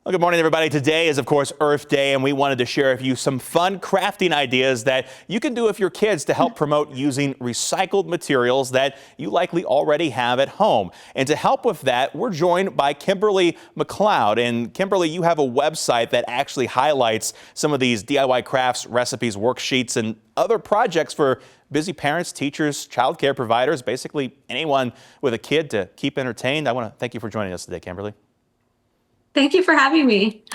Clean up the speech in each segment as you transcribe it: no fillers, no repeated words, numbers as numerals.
Well, good morning, everybody. Today is, of course, Earth Day, and we wanted to share with you some fun crafting ideas that you can do with your kids to help promote using recycled materials that you likely already have at home. And to help with that, we're joined by Kimberly McLeod. And Kimberly, you have a website that actually highlights some of these DIY crafts, recipes, worksheets, and other projects for busy parents, teachers, childcare providers, basically anyone with a kid to keep entertained. I want to thank you for joining us today, Kimberly. Thank you for having me.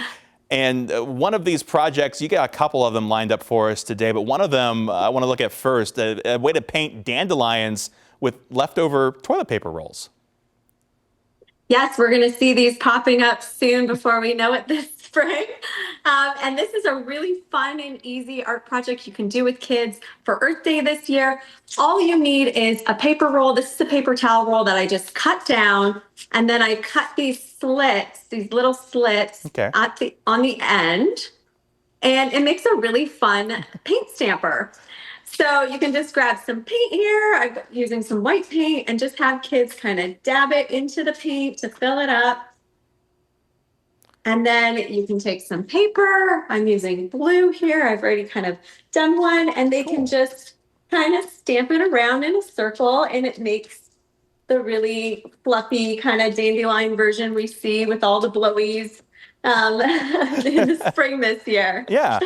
And one of these projects, you got a couple of them lined up for us today, but one of them I want to look at first, a way to paint dandelions with leftover toilet paper rolls. Yes, we're going to see these popping up soon before we know it this spring. And this is a really fun and easy art project you can do with kids for Earth Day this year. All you need is a paper roll. This is a paper towel roll that I just cut down, and then I cut these slits, these little slits on the end, and it makes a really fun paint stamper. So you can just grab some paint here. I'm using some white paint and just have kids kind of dab it into the paint to fill it up. And then you can take some paper. I'm using blue here. I've already kind of done one, and they can just kind of stamp it around in a circle, and it makes the really fluffy kind of dandelion version we see with all the blowies in the spring this year. Yeah.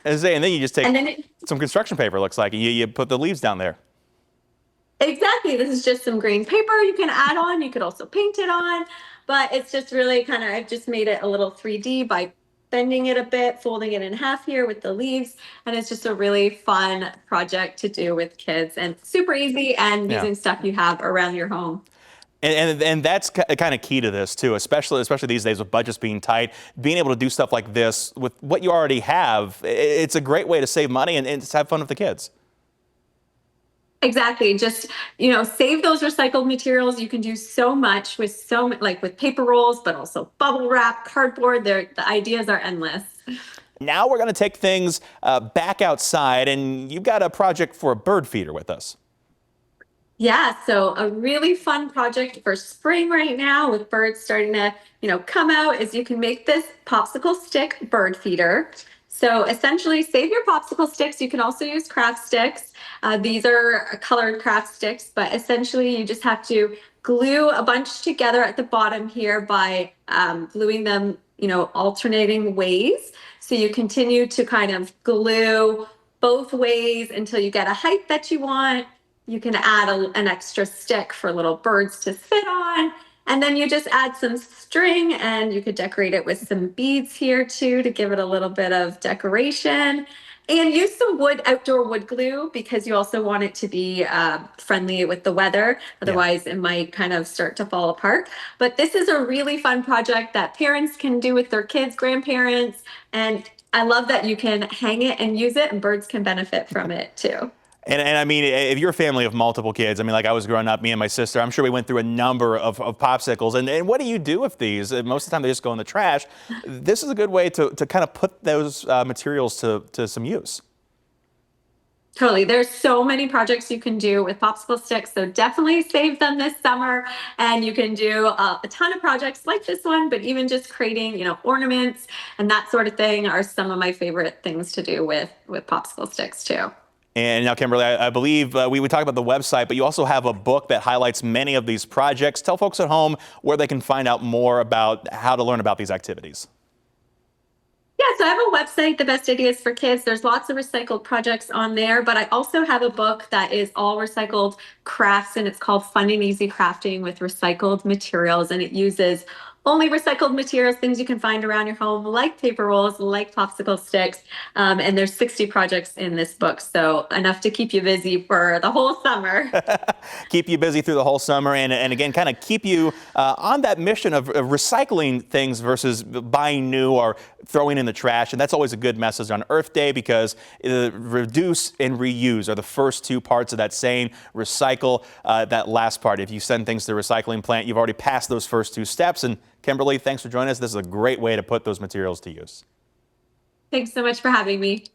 And then you just take some construction paper, looks like, and you put the leaves down there. Exactly. This is just some green paper you can add on. You could also paint it on, but it's just really kind of, I've just made it a little 3D by bending it a bit, folding it in half here with the leaves. And it's just a really fun project to do with kids, and super easy and using stuff you have around your home. And that's kind of key to this too, especially these days with budgets being tight. Being able to do stuff like this with what you already have, it's a great way to save money and to have fun with the kids. Exactly. Just, save those recycled materials. You can do so much with like with paper rolls, but also bubble wrap, cardboard. The ideas are endless. Now we're going to take things back outside, and you've got a project for a bird feeder with us. Yeah, so a really fun project for spring right now with birds starting to, come out is you can make this popsicle stick bird feeder. So essentially save your popsicle sticks. You can also use craft sticks. These are colored craft sticks, but essentially you just have to glue a bunch together at the bottom here by gluing them, alternating ways. So you continue to kind of glue both ways until you get a height that you want. You can add an extra stick for little birds to sit on. And then you just add some string, and you could decorate it with some beads here too to give it a little bit of decoration. And use some outdoor wood glue, because you also want it to be friendly with the weather. Otherwise, it might kind of start to fall apart. But this is a really fun project that parents can do with their kids, grandparents. And I love that you can hang it and use it, and birds can benefit from it too. And I mean, if you're a family of multiple kids, I mean, like I was growing up, me and my sister, I'm sure we went through a number of popsicles. And what do you do with these? Most of the time they just go in the trash. This is a good way to kind of put those materials to some use. Totally. There's so many projects you can do with popsicle sticks, so definitely save them this summer. And you can do a ton of projects like this one, but even just creating, ornaments and that sort of thing are some of my favorite things to do with popsicle sticks too. And now, Kimberly, I believe we would talk about the website, but you also have a book that highlights many of these projects. Tell folks at home where they can find out more about how to learn about these activities. Yeah, so I have a website, The Best Ideas for Kids. There's lots of recycled projects on there, but I also have a book that is all recycled crafts, and it's called Fun and Easy Crafting with Recycled Materials, and it uses only recycled materials, things you can find around your home, like paper rolls, like popsicle sticks. And there's 60 projects in this book, so enough to keep you busy for the whole summer. Keep you busy through the whole summer, and again, kind of keep you on that mission of recycling things versus buying new or throwing in the trash. And that's always a good message on Earth Day, because reduce and reuse are the first two parts of that saying. Recycle, that last part. If you send things to the recycling plant, you've already passed those first two steps. And Kimberly, thanks for joining us. This is a great way to put those materials to use. Thanks so much for having me.